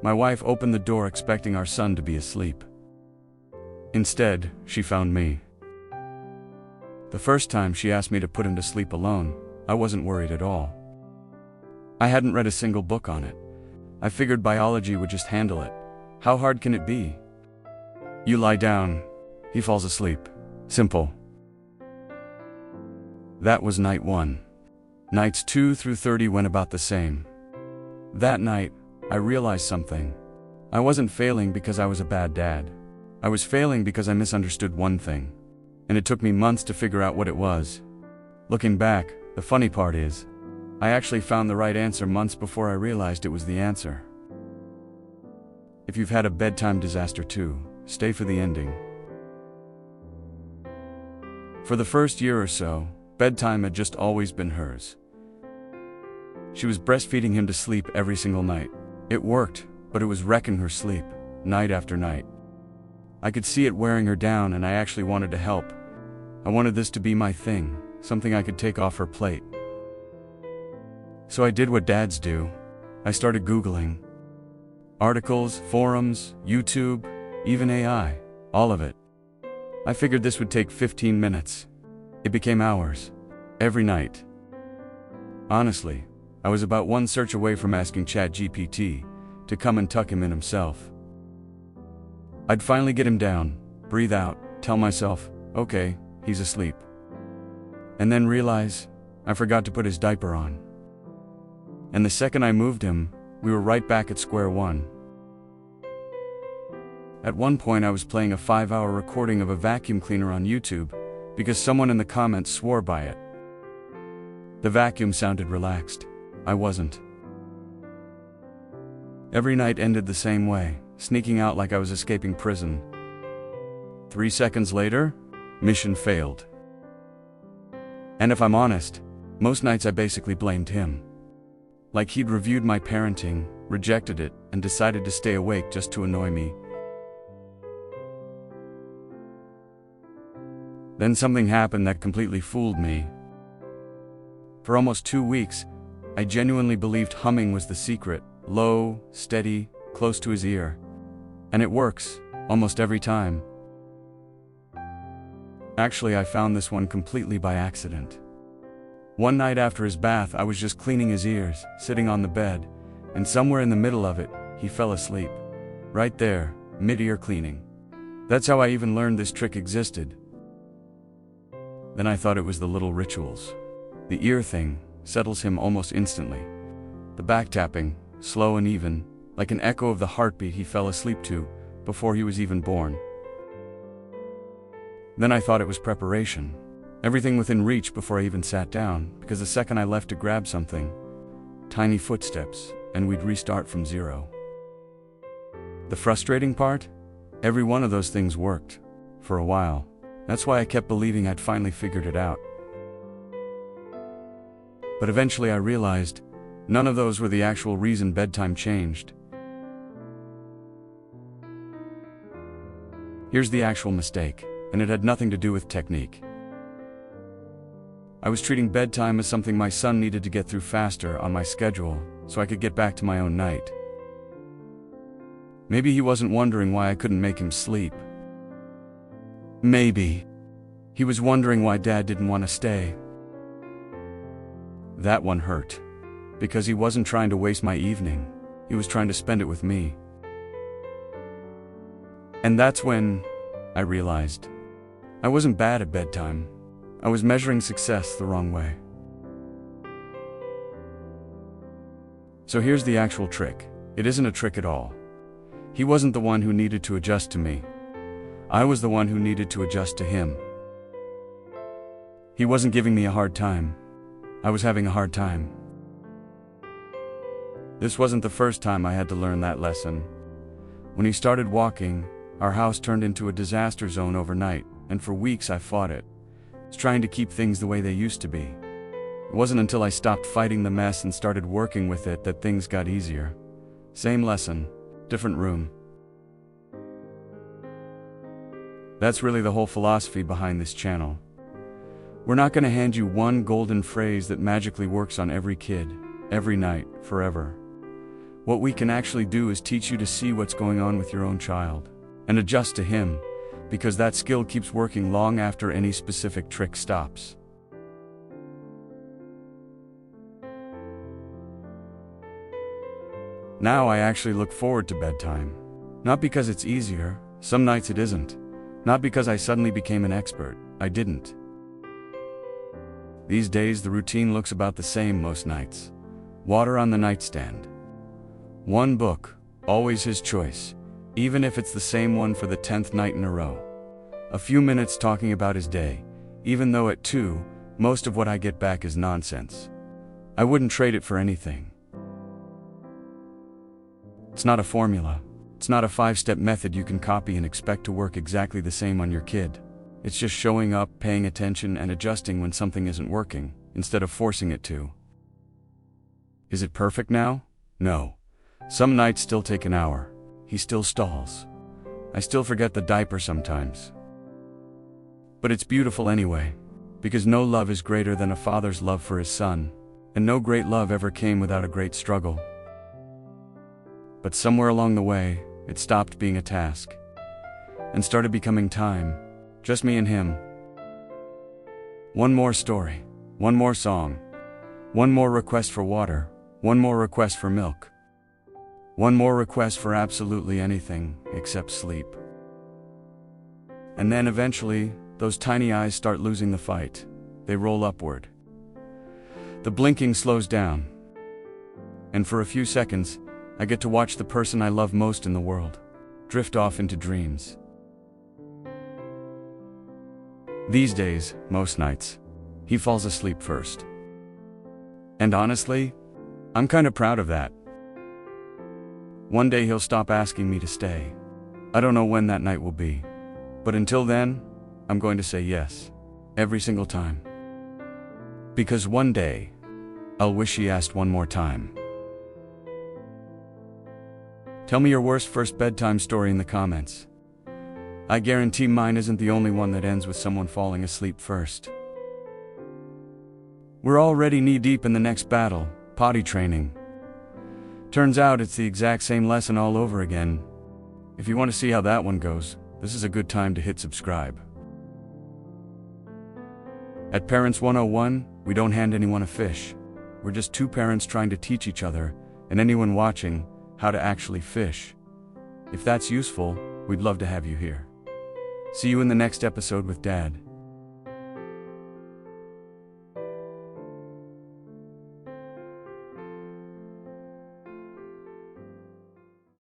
My wife opened the door expecting our son to be asleep. Instead, she found me. The first time she asked me to put him to sleep alone, I wasn't worried at all. I hadn't read a single book on it. I figured biology would just handle it. How hard can it be? You lie down, he falls asleep. Simple. That was night 1. Nights 2 through 30 went about the same. That night, I realized something. I wasn't failing because I was a bad dad. I was failing because I misunderstood one thing. And it took me months to figure out what it was. Looking back, the funny part is, I actually found the right answer months before I realized it was the answer. If you've had a bedtime disaster too, stay for the ending. For the first year or so, bedtime had just always been hers. She was breastfeeding him to sleep every single night. It worked, but it was wrecking her sleep, night after night. I could see it wearing her down, and I actually wanted to help. I wanted this to be my thing, something I could take off her plate. So I did what dads do. I started Googling. Articles, forums, YouTube, even AI, all of it. I figured this would take 15 minutes. It became hours, every night. Honestly, I was about one search away from asking ChatGPT to come and tuck him in himself. I'd finally get him down, breathe out, tell myself, okay, he's asleep. And then realize I forgot to put his diaper on. And the second I moved him, we were right back at square one. At one point I was playing a 5-hour recording of a vacuum cleaner on YouTube because someone in the comments swore by it. The vacuum sounded relaxed. I wasn't. Every night ended the same way, sneaking out like I was escaping prison. 3 seconds later, mission failed. And if I'm honest, most nights I basically blamed him. Like he'd reviewed my parenting, rejected it, and decided to stay awake just to annoy me. Then something happened that completely fooled me. For almost 2 weeks, I genuinely believed humming was the secret, low, steady, close to his ear. And it works, almost every time. Actually, I found this one completely by accident. One night after his bath, I was just cleaning his ears, sitting on the bed, and somewhere in the middle of it, he fell asleep. Right there, mid-ear cleaning. That's how I even learned this trick existed. Then I thought it was the little rituals. The ear thing settles him almost instantly. The back tapping, slow and even, like an echo of the heartbeat he fell asleep to before he was even born. Then I thought it was preparation. Everything within reach before I even sat down, because the second I left to grab something, tiny footsteps, and we'd restart from zero. The frustrating part? Every one of those things worked. For a while. That's why I kept believing I'd finally figured it out. But eventually I realized, none of those were the actual reason bedtime changed. Here's the actual mistake, and it had nothing to do with technique. I was treating bedtime as something my son needed to get through faster on my schedule, so I could get back to my own night. Maybe he wasn't wondering why I couldn't make him sleep. Maybe he was wondering why Dad didn't want to stay. That one hurt, because he wasn't trying to waste my evening, he was trying to spend it with me. And that's when I realized I wasn't bad at bedtime. I was measuring success the wrong way. So here's the actual trick. It isn't a trick at all. He wasn't the one who needed to adjust to me. I was the one who needed to adjust to him. He wasn't giving me a hard time. I was having a hard time. This wasn't the first time I had to learn that lesson. When he started walking, our house turned into a disaster zone overnight, and for weeks I fought it. Trying to keep things the way they used to be. It wasn't until I stopped fighting the mess and started working with it that things got easier. Same lesson, different room. That's really the whole philosophy behind this channel. We're not going to hand you one golden phrase that magically works on every kid, every night, forever. What we can actually do is teach you to see what's going on with your own child and adjust to him, because that skill keeps working long after any specific trick stops. Now I actually look forward to bedtime. Not because it's easier, some nights it isn't. Not because I suddenly became an expert, I didn't. These days the routine looks about the same most nights. Water on the nightstand. One book, always his choice, even if it's the same one for the 10th night in a row. A few minutes talking about his day, even though at 2, most of what I get back is nonsense. I wouldn't trade it for anything. It's not a formula. It's not a 5-step method you can copy and expect to work exactly the same on your kid. It's just showing up, paying attention, and adjusting when something isn't working, instead of forcing it to. Is it perfect now? No. Some nights still take an hour. He still stalls. I still forget the diaper sometimes. But it's beautiful anyway, because no love is greater than a father's love for his son, and no great love ever came without a great struggle. But somewhere along the way, it stopped being a task, and started becoming time, just me and him. One more story, one more song, one more request for water, one more request for milk, one more request for absolutely anything except sleep. And then eventually, those tiny eyes start losing the fight. They roll upward. The blinking slows down, and for a few seconds, I get to watch the person I love most in the world drift off into dreams. These days, most nights, he falls asleep first. And honestly, I'm kind of proud of that. One day he'll stop asking me to stay. I don't know when that night will be, but until then, I'm going to say yes, every single time. Because one day, I'll wish he asked one more time. Tell me your worst first bedtime story in the comments. I guarantee mine isn't the only one that ends with someone falling asleep first. We're already knee-deep in the next battle, potty training. Turns out it's the exact same lesson all over again. If you want to see how that one goes, this is a good time to hit subscribe. At Parents 101, we don't hand anyone a fish. We're just two parents trying to teach each other, and anyone watching, how to actually fish. If that's useful, we'd love to have you here. See you in the next episode with Dad.